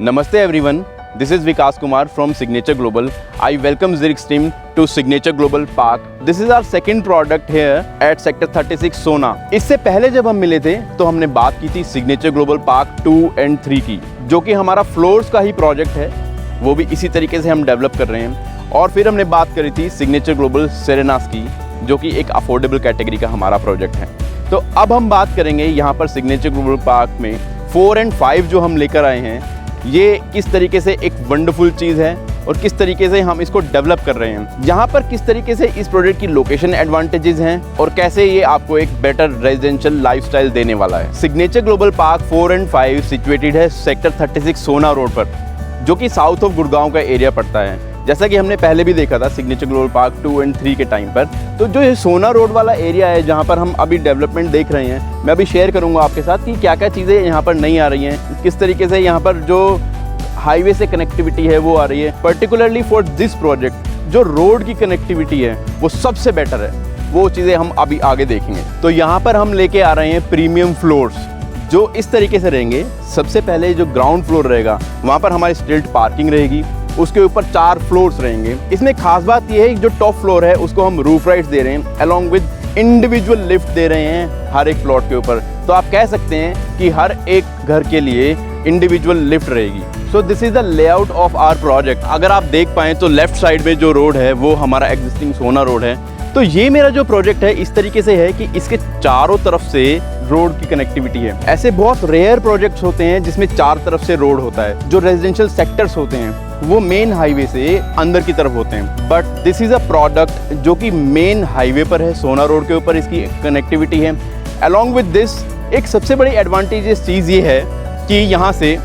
Namaste everyone, this is Vikas Kumar from Signature Global. I welcome Zirix team to Signature Global Park. This is our second product here at Sector 36 सोना। इससे पहले जब हम मिले थे तो हमने बात की थी Signature Global Park 2 and 3 की, जो कि हमारा फ्लोर्स का ही प्रोजेक्ट है, वो भी इसी तरीके से हम डेवलप कर रहे हैं। और फिर हमने बात करी थी Signature Global सेरेनास की, जो कि एक अफोर्डेबल कैटेगरी का हमारा प्रोजेक्ट है। तो अब हम बात करेंगे यहाँ पर Signature Global Park में 4 and 5 जो हम लेकर आए हैं, ये किस तरीके से एक वंडरफुल चीज़ है और किस तरीके से हम इसको डेवलप कर रहे हैं। यहाँ पर किस तरीके से इस प्रोजेक्ट की लोकेशन एडवांटेजेस हैं और कैसे ये आपको एक बेटर रेजिडेंशियल लाइफस्टाइल देने वाला है। Signature global park 4 and 5 situated है सेक्टर 36 सोना रोड पर, जो कि साउथ ऑफ गुड़गांव का एरिया पड़ता है। जैसा कि हमने पहले भी देखा था सिग्नेचर ग्लोबल पार्क 2 and 3 के टाइम पर। तो जो ये सोना रोड वाला एरिया है जहाँ पर हम अभी डेवलपमेंट देख रहे हैं, मैं अभी शेयर करूँगा आपके साथ कि क्या क्या चीज़ें यहाँ पर नहीं आ रही हैं, किस तरीके से यहाँ पर जो हाईवे से कनेक्टिविटी है वो आ रही है। पर्टिकुलरली फॉर दिस प्रोजेक्ट जो रोड की कनेक्टिविटी है वो सबसे बेटर है, वो चीज़ें हम अभी आगे देखेंगे। तो यहाँ पर हम लेके आ रहे हैं प्रीमियम फ्लोर्स, जो इस तरीके से रहेंगे। सबसे पहले जो ग्राउंड फ्लोर रहेगा वहाँ पर हमारी स्ट्रीट पार्किंग रहेगी, उसके ऊपर 4 फ्लोर्स रहेंगे। इसमें खास बात यह है कि जो टॉप फ्लोर है उसको हम रूफ राइट्स दे रहे हैं, अलॉन्ग विद इंडिविजुअल लिफ्ट दे रहे हैं हर एक प्लॉट के ऊपर। तो आप कह सकते हैं कि हर एक घर के लिए इंडिविजुअल लिफ्ट रहेगी। So this is the layout of our project. अगर आप देख पाएँ तो लेफ्ट साइड में जो रोड है वो हमारा एग्जिस्टिंग सोना रोड है। तो ये मेरा जो प्रोजेक्ट है इस तरीके से है कि इसके चारों तरफ से रोड की कनेक्टिविटी है। ऐसे बहुत रेयर प्रोजेक्ट्स होते हैं जिसमें 4 तरफ से रोड होता है। जो रेजिडेंशियल सेक्टर्स होते हैं वो मेन हाईवे से अंदर की तरफ होते हैं, but this is a product जो कि मेन हाईवे पर है, सोना रोड के ऊपर इसकी कनेक्टिविटी है। अलॉन्ग विद दिस एक सबसे बड़ी एडवांटेजेस चीज़ ये है कि यहाँ से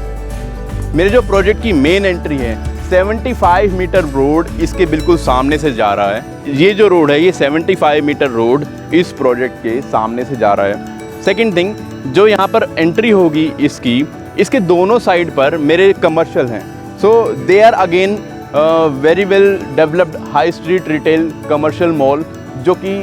मेरे जो प्रोजेक्ट की मेन एंट्री है 75 मीटर रोड इसके बिल्कुल सामने से जा रहा है। ये जो रोड है ये 75 मीटर रोड इस प्रोजेक्ट के सामने से जा रहा है। सेकेंड थिंग, जो यहाँ पर एंट्री होगी इसके दोनों साइड पर मेरे कमर्शियल हैं। So they are again very well developed high street retail commercial mall, जो कि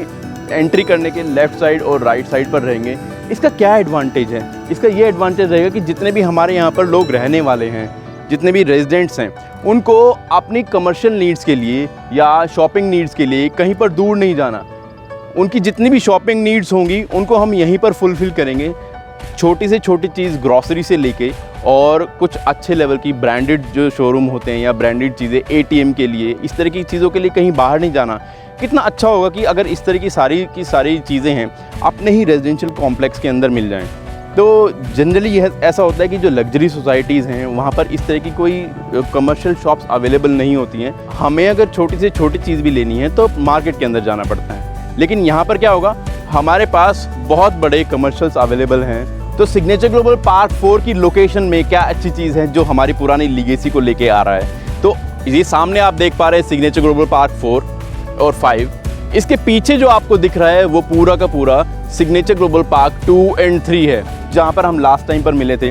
एंट्री करने के लेफ़्ट साइड और राइट साइड पर रहेंगे। इसका क्या एडवांटेज है? इसका ये एडवांटेज रहेगा कि जितने भी हमारे यहाँ पर लोग रहने वाले हैं, जितने भी रेजिडेंट्स हैं, उनको अपनी कमर्शियल नीड्स के लिए या शॉपिंग नीड्स के लिए कहीं पर दूर नहीं जाना। उनकी जितनी भी शॉपिंग नीड्स होंगी उनको हम यहीं पर फुलफ़िल करेंगे। छोटी से छोटी चीज़ ग्रॉसरी से लेके और कुछ अच्छे लेवल की ब्रांडेड जो शोरूम होते हैं या ब्रांडेड चीज़ें ATM के लिए, इस तरह की चीज़ों के लिए कहीं बाहर नहीं जाना। कितना अच्छा होगा कि अगर इस तरह की सारी चीज़ें हैं अपने ही रेजिडेंशियल कॉम्प्लेक्स के अंदर मिल जाएं। तो जनरली यह ऐसा होता है कि जो लग्जरी सोसाइटीज़ हैं वहाँ पर इस तरह की कोई कमर्शियल शॉप्स अवेलेबल नहीं होती हैं। हमें अगर छोटी से छोटी चीज़ भी लेनी है तो मार्केट के अंदर जाना पड़ता है, लेकिन यहाँ पर क्या होगा, हमारे पास बहुत बड़े कमर्शियल्स अवेलेबल हैं। तो सिग्नेचर ग्लोबल पार्क 4 की लोकेशन में क्या अच्छी चीज़ है जो हमारी पुरानी लीगेसी को लेके आ रहा है। तो ये सामने आप देख पा रहे हैं सिग्नेचर ग्लोबल पार्क 4 और 5। इसके पीछे जो आपको दिख रहा है वो पूरा का पूरा सिग्नेचर ग्लोबल पार्क 2 and 3 है, जहाँ पर हम लास्ट टाइम पर मिले थे।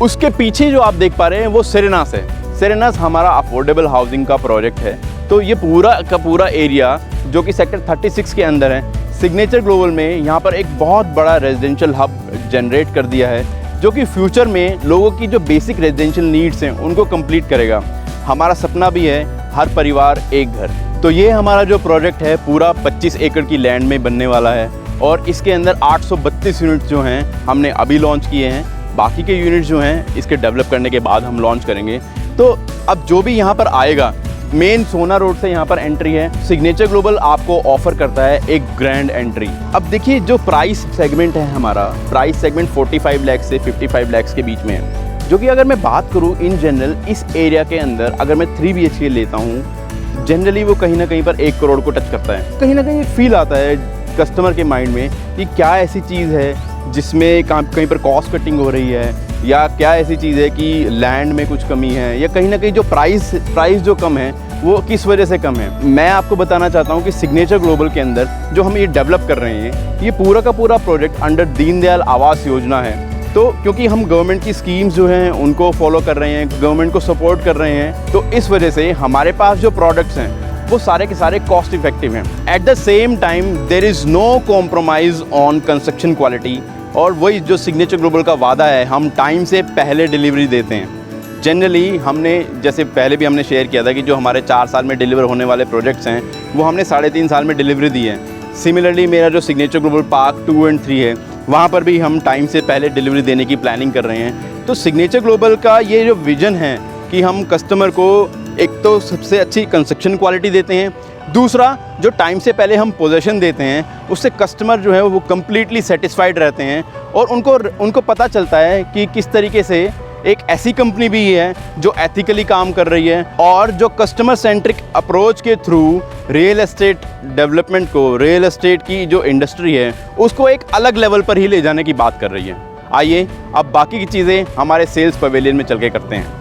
उसके पीछे जो आप देख पा रहे हैं वो सेरेनास है। सेरेनास हमारा अफोर्डेबल हाउसिंग का प्रोजेक्ट है। तो ये पूरा का पूरा एरिया जो कि सेक्टर 36 के अंदर है, सिग्नेचर ग्लोबल में यहाँ पर एक बहुत बड़ा रेजिडेंशियल हब जनरेट कर दिया है, जो कि फ्यूचर में लोगों की जो बेसिक रेजिडेंशियल नीड्स हैं उनको कंप्लीट करेगा। हमारा सपना भी है हर परिवार एक घर। तो ये हमारा जो प्रोजेक्ट है पूरा 25 एकड़ की लैंड में बनने वाला है और इसके अंदर 832 यूनिट्स जो हैं हमने अभी लॉन्च किए हैं। बाकी के यूनिट्स जो हैं इसके डेवलप करने के बाद हम लॉन्च करेंगे। तो अब जो भी यहाँ पर आएगा, मेन सोना रोड से यहाँ पर एंट्री है। सिग्नेचर ग्लोबल आपको ऑफर करता है एक ग्रैंड एंट्री। अब देखिए जो प्राइस सेगमेंट है हमारा, प्राइस सेगमेंट 45 लाख से 55 लाख के बीच में है, जो कि अगर मैं बात करूँ इन जनरल इस एरिया के अंदर अगर मैं 3 BHK लेता हूँ, जनरली वो कहीं ना कहीं पर 1 करोड़ को टच करता है। कहीं ना कहीं फील आता है कस्टमर के माइंड में कि क्या ऐसी चीज़ है जिसमें कहीं पर कॉस्ट कटिंग हो रही है, या क्या ऐसी चीज़ है कि लैंड में कुछ कमी है, या कहीं ना कहीं जो प्राइस जो कम है वो किस वजह से कम है। मैं आपको बताना चाहता हूँ कि सिग्नेचर ग्लोबल के अंदर जो हम ये डेवलप कर रहे हैं, ये पूरा का पूरा प्रोजेक्ट अंडर दीनदयाल आवास योजना है। तो क्योंकि हम गवर्नमेंट की स्कीम्स जो हैं उनको फॉलो कर रहे हैं, गवर्नमेंट को सपोर्ट कर रहे हैं, तो इस वजह से हमारे पास जो प्रोडक्ट्स हैं वो सारे के सारे कॉस्ट इफेक्टिव हैं। At the same time there is no compromise on construction quality. और वही जो सिग्नेचर ग्लोबल का वादा है, हम टाइम से पहले डिलीवरी देते हैं। जनरली हमने जैसे पहले भी हमने शेयर किया था कि जो हमारे 4 साल में डिलीवर होने वाले प्रोजेक्ट्स हैं वो हमने 3.5 साल में डिलीवरी दी है। सिमिलरली मेरा जो सिग्नेचर ग्लोबल पार्क 2 और 3 है वहाँ पर भी हम टाइम से पहले डिलीवरी देने की प्लानिंग कर रहे हैं। तो सिग्नेचर ग्लोबल का ये जो विज़न है कि हम कस्टमर को एक तो सबसे अच्छी कंस्ट्रक्शन क्वालिटी देते हैं, दूसरा जो टाइम से पहले हम पोजेसन देते हैं उससे कस्टमर जो है वो कम्प्लीटली सेटिस्फाइड रहते हैं और उनको पता चलता है कि किस तरीके से एक ऐसी कंपनी भी है जो एथिकली काम कर रही है और जो कस्टमर सेंट्रिक अप्रोच के थ्रू रियल एस्टेट डेवलपमेंट को, रियल एस्टेट की जो इंडस्ट्री है उसको एक अलग लेवल पर ही ले जाने की बात कर रही है। आइए अब बाकी की चीज़ें हमारे सेल्स पवेलियन में चल के करते हैं।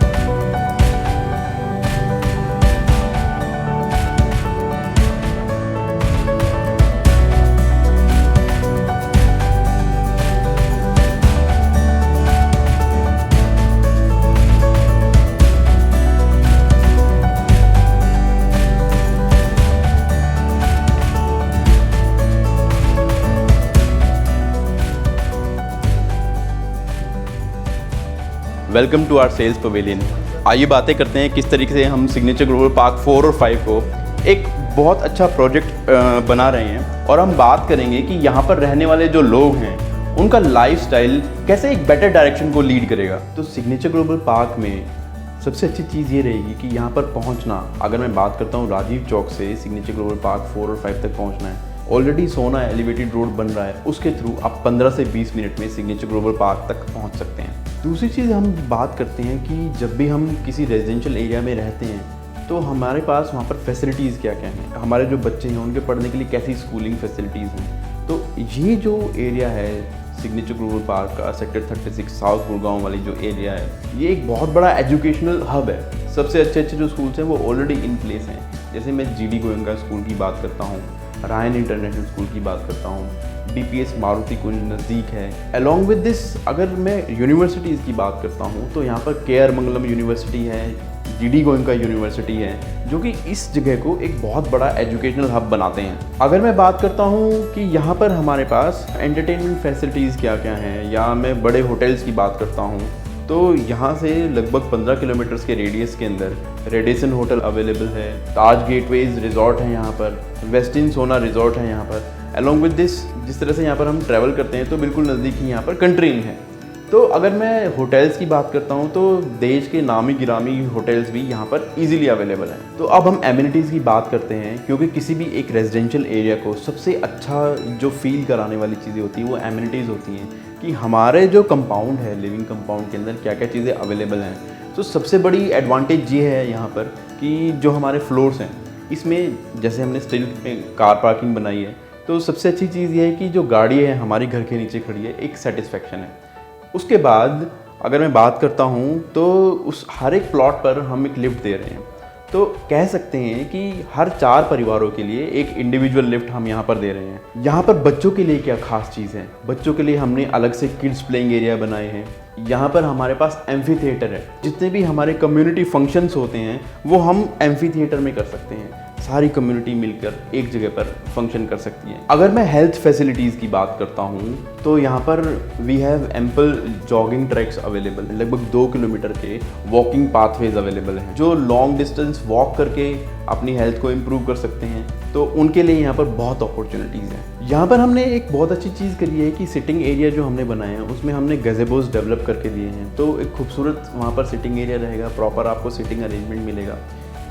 Welcome to our sales pavilion. आइए बातें करते हैं किस तरीके से हम सिग्नेचर ग्लोबल पार्क 4 और 5 को एक बहुत अच्छा प्रोजेक्ट बना रहे हैं और हम बात करेंगे कि यहाँ पर रहने वाले जो लोग हैं उनका लाइफस्टाइल कैसे एक बेटर डायरेक्शन को लीड करेगा। तो सिग्नेचर ग्लोबल पार्क में सबसे अच्छी चीज़ ये रहेगी कि यहाँ पर पहुँचना, अगर मैं बात करता हूँ राजीव चौक से सिग्नेचर ग्लोबल पार्क 4 और 5 तक पहुँचना है, ऑलरेडी सोना एलिवेटेड रोड बन रहा है, उसके थ्रू आप 15 से 20 मिनट में सिग्नेचर ग्लोबल पार्क तक पहुँच सकते हैं। दूसरी चीज़ हम बात करते हैं कि जब भी हम किसी रेजिडेंशियल एरिया में रहते हैं तो हमारे पास वहाँ पर फैसिलिटीज़ क्या क्या हैं, हमारे जो बच्चे हैं उनके पढ़ने के लिए कैसी स्कूलिंग फैसिलिटीज़ हैं। तो ये जो एरिया है सिग्नेचर ग्लोबल पार्क का सेक्टर 36 साउथ गुड़गांव वाली जो एरिया है, ये एक बहुत बड़ा एजुकेशनल हब है। सबसे अच्छे अच्छे जो स्कूल्स हैं वो ऑलरेडी इन प्लेस हैं। जैसे मैं GD गोयंका स्कूल की बात करता हूँ, रायन इंटरनेशनल स्कूल की बात करता हूँ, DPS मारुति कुंज नज़दीक है। अलॉन्ग विद दिस अगर मैं यूनिवर्सिटीज़ की बात करता हूँ तो यहाँ पर KR मंगलम यूनिवर्सिटी है, GD गोयंका यूनिवर्सिटी है, जो कि इस जगह को एक बहुत बड़ा एजुकेशनल हब बनाते हैं। अगर मैं बात करता हूँ कि यहाँ पर हमारे पास एंटरटेनमेंट फैसिलिटीज़ क्या क्या हैं, या मैं बड़े होटल्स की बात करता हूँ तो यहाँ से लगभग 15 किलोमीटर्स के रेडियस के अंदर रेडिसन होटल अवेलेबल है, ताज गेटवेज रिजॉर्ट है यहाँ पर, वेस्टिन सोना रिजॉर्ट है यहाँ पर। अलॉन्ग विद दिस जिस तरह से यहाँ पर हम ट्रैवल करते हैं तो बिल्कुल नज़दीक ही यहाँ पर कंट्री इन है। तो अगर मैं होटल्स की बात करता हूँ तो देश के नामी गिरामी होटल्स भी यहाँ पर इजीली अवेलेबल हैं। तो अब हम एमिनिटीज़ की बात करते हैं, क्योंकि किसी भी एक रेजिडेंशियल एरिया को सबसे अच्छा जो फील कराने वाली चीज़ें होती हैं वो एमिनिटीज़ होती हैं कि हमारे जो कंपाउंड है, लिविंग कंपाउंड के अंदर क्या क्या चीज़ें अवेलेबल हैं। तो सबसे बड़ी एडवांटेज ये है यहाँ पर कि जो हमारे फ्लोर्स हैं इसमें जैसे हमने स्टिल में कार पार्किंग बनाई है, तो सबसे अच्छी चीज़ ये है कि जो गाड़ी है हमारी घर के नीचे खड़ी है, एक सेटिस्फेक्शन है। उसके बाद अगर मैं बात करता हूँ तो उस हर एक प्लॉट पर हम एक लिफ्ट दे रहे हैं। तो कह सकते हैं कि हर 4 परिवारों के लिए एक इंडिविजुअल लिफ्ट हम यहाँ पर दे रहे हैं। यहाँ पर बच्चों के लिए क्या खास चीज़ है, बच्चों के लिए हमने अलग से किड्स प्लेइंग एरिया बनाए हैं। यहाँ पर हमारे पास एम्फी थिएटर है, जितने भी हमारे कम्युनिटी फंक्शंस होते हैं वो हम एम्फी थिएटर में कर सकते हैं। सारी कम्युनिटी मिलकर एक जगह पर फंक्शन कर सकती है। अगर मैं हेल्थ फैसिलिटीज़ की बात करता हूँ तो यहाँ पर we have ample jogging tracks available, लगभग 2 किलोमीटर के वॉकिंग पाथवेज अवेलेबल हैं। जो लॉन्ग डिस्टेंस वॉक करके अपनी हेल्थ को इम्प्रूव कर सकते हैं तो उनके लिए यहाँ पर बहुत अपॉर्चुनिटीज़ हैं। यहाँ पर हमने एक बहुत अच्छी चीज़ करी है कि सिटिंग एरिया जो हमने बनाया है उसमें हमने गज़ेबोस डेवलप करके दिए हैं। तो एक खूबसूरत वहाँ पर सिटिंग एरिया रहेगा, प्रॉपर आपको सिटिंग अरेंजमेंट मिलेगा।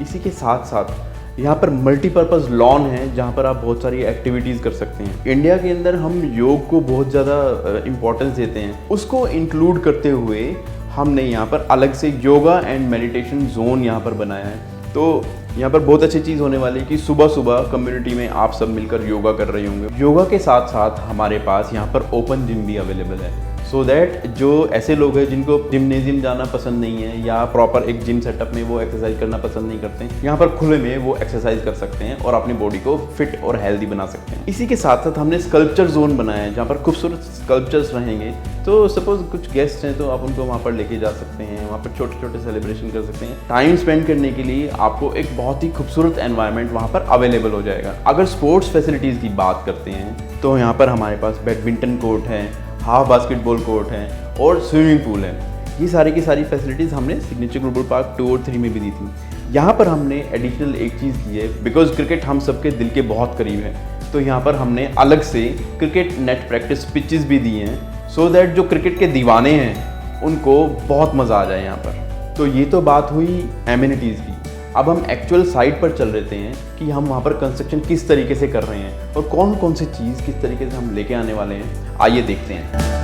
इसी के साथ साथ यहाँ पर मल्टीपर्पज़ लॉन है जहाँ पर आप बहुत सारी एक्टिविटीज़ कर सकते हैं। इंडिया के अंदर हम योग को बहुत ज़्यादा इम्पोर्टेंस देते हैं, उसको इंक्लूड करते हुए हमने यहाँ पर अलग से योगा एंड मेडिटेशन जोन यहाँ पर बनाया है। तो यहाँ पर बहुत अच्छी चीज़ होने वाली है कि सुबह सुबह कम्युनिटी में आप सब मिलकर योगा कर रहे होंगे। योगा के साथ साथ हमारे पास यहाँ पर ओपन जिम भी अवेलेबल है, सो दैट जो ऐसे लोग हैं जिनको जिम्नेजियम जाना पसंद नहीं है या प्रॉपर एक जिम सेटअप में वो एक्सरसाइज करना पसंद नहीं करते हैं, यहाँ पर खुले में वो एक्सरसाइज कर सकते हैं और अपनी बॉडी को फिट और हेल्दी बना सकते हैं। इसी के साथ साथ हमने स्कल्पचर जोन बनाया है जहाँ पर खूबसूरत स्कल्पचर्स रहेंगे। तो सपोज कुछ गेस्ट हैं तो आप उनको वहाँ पर लेके जा सकते हैं, वहाँ पर छोटे छोटे सेलिब्रेशन कर सकते हैं। टाइम स्पेंड करने के लिए आपको एक बहुत ही खूबसूरत एनवायरनमेंट वहाँ पर अवेलेबल हो जाएगा। अगर स्पोर्ट्स फैसिलिटीज़ की बात करते हैं तो यहाँ पर हमारे पास बैडमिंटन कोर्ट है, हाफ बास्केटबॉल कोर्ट है और स्विमिंग पूल है। ये सारी की सारी फैसिलिटीज़ हमने सिग्नेचर ग्लोबल पार्क 2 और 3 में भी दी थी। यहाँ पर हमने एडिशनल एक चीज़ की है, बिकॉज क्रिकेट हम सबके दिल के बहुत करीब है, तो यहाँ पर हमने अलग से क्रिकेट नेट प्रैक्टिस पिचेस भी दिए हैं, सो दैट जो क्रिकेट के दीवाने हैं उनको बहुत मज़ा आ जाए यहाँ पर। तो ये तो बात हुई एमिनिटीज़ की। अब हम एक्चुअल साइट पर चल रहते हैं कि हम वहाँ पर कंस्ट्रक्शन किस तरीके से कर रहे हैं और कौन कौन सी चीज़ किस तरीके से हम लेके आने वाले हैं, आइए देखते हैं।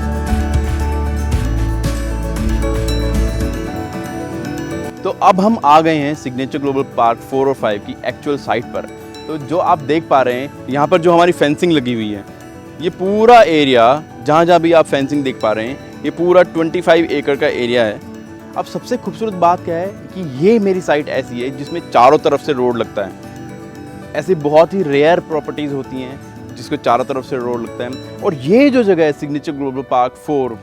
तो अब हम आ गए हैं सिग्नेचर ग्लोबल पार्क 4 और 5 की एक्चुअल साइट पर। तो जो आप देख पा रहे हैं यहाँ पर जो हमारी फेंसिंग लगी हुई है, ये पूरा एरिया जहाँ जहाँ भी आप फेंसिंग देख पा रहे हैं, ये पूरा 25 एकड़ का एरिया है। अब सबसे खूबसूरत बात क्या है कि ये मेरी साइट ऐसी है जिसमें चारों तरफ से रोड लगता है। ऐसी बहुत ही रेयर प्रॉपर्टीज़ होती हैं जिसको चारों तरफ से रोड लगता है, और ये जो जगह है सिग्नेचर ग्लोबल पार्क 4,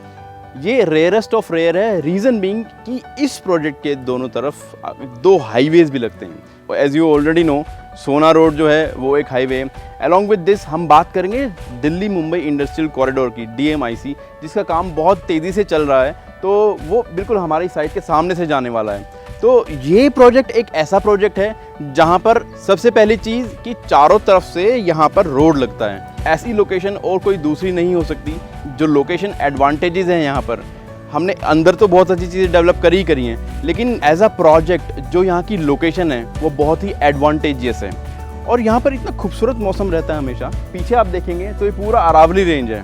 ये रेयरेस्ट ऑफ रेयर है। रीज़न बीइंग कि इस प्रोजेक्ट के दोनों तरफ 2 हाईवेज़ भी लगते हैं। और एज यू ऑलरेडी नो, सोना रोड जो है वो एक हाईवे। अलॉन्ग विद दिस हम बात करेंगे दिल्ली मुंबई इंडस्ट्रियल कॉरिडोर की, DMIC, जिसका काम बहुत तेज़ी से चल रहा है, तो वो बिल्कुल हमारी साइट के सामने से जाने वाला है। तो ये प्रोजेक्ट एक ऐसा प्रोजेक्ट है जहाँ पर सबसे पहली चीज़ कि चारों तरफ से यहाँ पर रोड लगता है। ऐसी लोकेशन और कोई दूसरी नहीं हो सकती। जो लोकेशन एडवांटेजेस हैं यहाँ पर, हमने अंदर तो बहुत अच्छी चीज़ें डेवलप करी हैं, लेकिन एज अ प्रोजेक्ट जो यहाँ की लोकेशन है वो बहुत ही एडवांटेजियस है। और यहाँ पर इतना खूबसूरत मौसम रहता है हमेशा। पीछे आप देखेंगे तो ये पूरा अरावली रेंज है,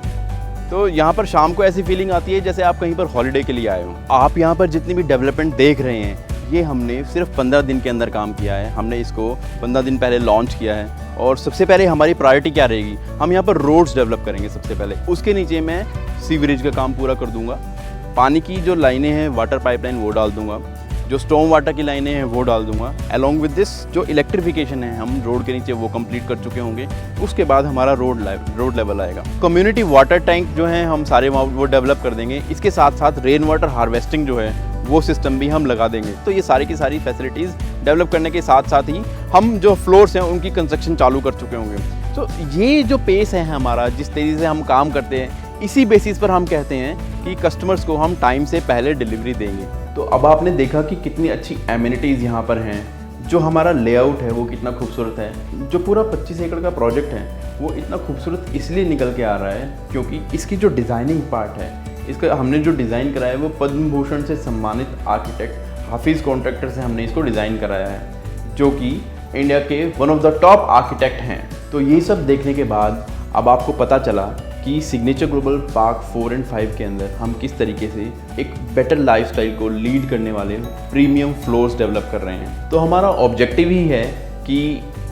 तो यहाँ पर शाम को ऐसी फीलिंग आती है जैसे आप कहीं पर हॉलिडे के लिए आए हो। आप यहाँ पर जितनी भी डेवलपमेंट देख रहे हैं, ये हमने सिर्फ 15 दिन के अंदर काम किया है। हमने इसको 15 दिन पहले लॉन्च किया है, और सबसे पहले हमारी प्रायोरिटी क्या रहेगी, हम यहाँ पर रोड्स डेवलप करेंगे सबसे पहले। उसके नीचे मैं सीवरेज का काम पूरा कर दूंगा, पानी की जो लाइनें हैं, वाटर पाइपलाइन वो डाल दूंगा, जो स्टॉर्म वाटर की लाइनें हैं वो डाल दूंगा। अलॉन्ग विद दिस जो इलेक्ट्रिफिकेशन है हम रोड के नीचे वो कंप्लीट कर चुके होंगे। उसके बाद हमारा रोड लेवल आएगा। कम्युनिटी वाटर टैंक जो है हम सारे वो डेवलप कर देंगे। इसके साथ साथ रेन वाटर हार्वेस्टिंग जो है वो सिस्टम भी हम लगा देंगे। तो ये सारी की सारी फैसिलिटीज़ डेवलप करने के साथ साथ ही हम जो फ्लोर्स हैं उनकी कंस्ट्रक्शन चालू कर चुके होंगे। तो ये जो पेस है हमारा, जिस तेज़ी से हम काम करते हैं, इसी बेसिस पर हम कहते हैं कि कस्टमर्स को हम टाइम से पहले डिलीवरी देंगे। तो अब आपने देखा कि कितनी अच्छी एमिनिटीज़ यहाँ पर हैं, जो हमारा लेआउट है वो कितना खूबसूरत है। जो पूरा 25 एकड़ का प्रोजेक्ट है वो इतना खूबसूरत इसलिए निकल के आ रहा है क्योंकि इसकी जो डिज़ाइनिंग पार्ट है, इसका हमने जो डिज़ाइन कराया है वो पद्म भूषण से सम्मानित आर्किटेक्ट हाफिज़ कॉन्ट्रैक्टर से हमने इसको डिज़ाइन कराया है, जो कि इंडिया के one of the top architect हैं। तो ये सब देखने के बाद अब आपको पता चला कि सिग्नेचर ग्लोबल पार्क 4 और 5 के अंदर हम किस तरीके से एक बेटर लाइफस्टाइल को लीड करने वाले प्रीमियम फ्लोर्स डेवलप कर रहे हैं। तो हमारा ऑब्जेक्टिव ही है कि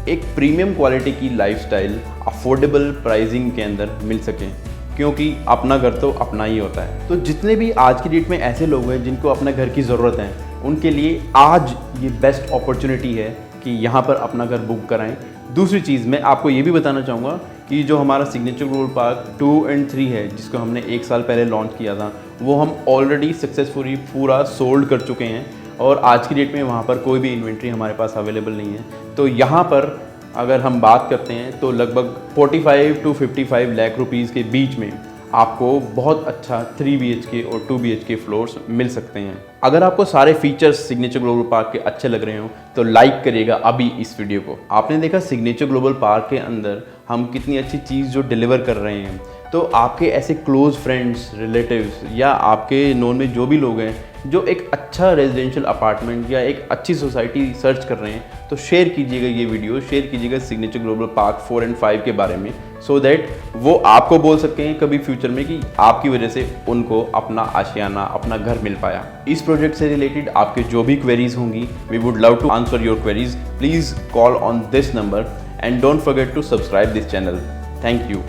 एक प्रीमियम क्वालिटी की लाइफस्टाइल अफोर्डेबल प्राइसिंग के अंदर मिल सके, क्योंकि अपना घर तो अपना ही होता है। तो जितने भी आज की डेट में ऐसे लोग हैं जिनको अपने घर की ज़रूरत है, उनके लिए आज ये बेस्ट अपॉर्चुनिटी है कि यहाँ पर अपना घर बुक कराएं। दूसरी चीज़ मैं आपको ये भी बताना चाहूँगा कि जो हमारा सिग्नेचर ग्लोबल पार्क 2 और 3 है, जिसको हमने 1 साल पहले लॉन्च किया था, वो हम ऑलरेडी सक्सेसफुली पूरा सोल्ड कर चुके हैं, और आज की डेट में वहाँ पर कोई भी इन्वेंट्री हमारे पास अवेलेबल नहीं है। तो यहाँ पर अगर हम बात करते हैं तो लगभग 45 to 55 लाख रुपीज़ के बीच में आपको बहुत अच्छा 3 BHK और 2 BHK फ्लोर्स मिल सकते हैं। अगर आपको सारे फीचर्स सिग्नेचर ग्लोबल पार्क के अच्छे लग रहे हो तो लाइक करिएगा अभी इस वीडियो को। आपने देखा सिग्नेचर ग्लोबल पार्क के अंदर हम कितनी अच्छी चीज़ जो डिलीवर कर रहे हैं। तो आपके ऐसे क्लोज फ्रेंड्स, रिलेटिव्स या आपके नोन में जो भी लोग हैं जो एक अच्छा रेजिडेंशियल अपार्टमेंट या एक अच्छी सोसाइटी सर्च कर रहे हैं, तो शेयर कीजिएगा ये वीडियो, शेयर कीजिएगा सिग्नेचर ग्लोबल पार्क 4 और 5 के बारे में, सो दैट वो आपको बोल सकते हैं कभी फ्यूचर में कि आपकी वजह से उनको अपना आशियाना, अपना घर मिल पाया। इस प्रोजेक्ट से रिलेटेड आपके जो भी क्वेरीज होंगी, we would love to answer your queries. Please call on this number and don't forget to subscribe this channel. Thank you.